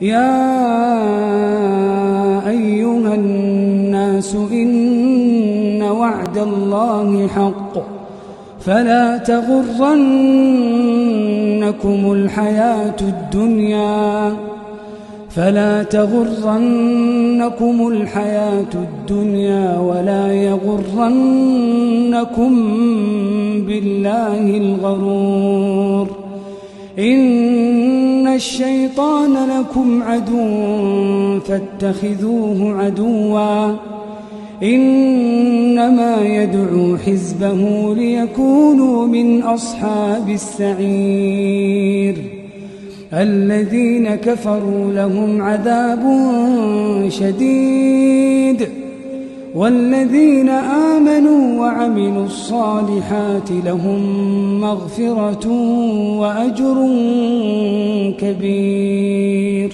يا أيها الناس إن وعد الله حق فلا تغرنكم الحياة الدنيا ولا يغرنكم بالله الغرور. إن الشيطان لكم عدو فاتخذوه عدوا إنما يدعو حزبه ليكونوا من أصحاب السعير. الذين كفروا لهم عذاب شديد والذين آمنوا وعملوا الصالحات لهم مغفرة وأجر كبير.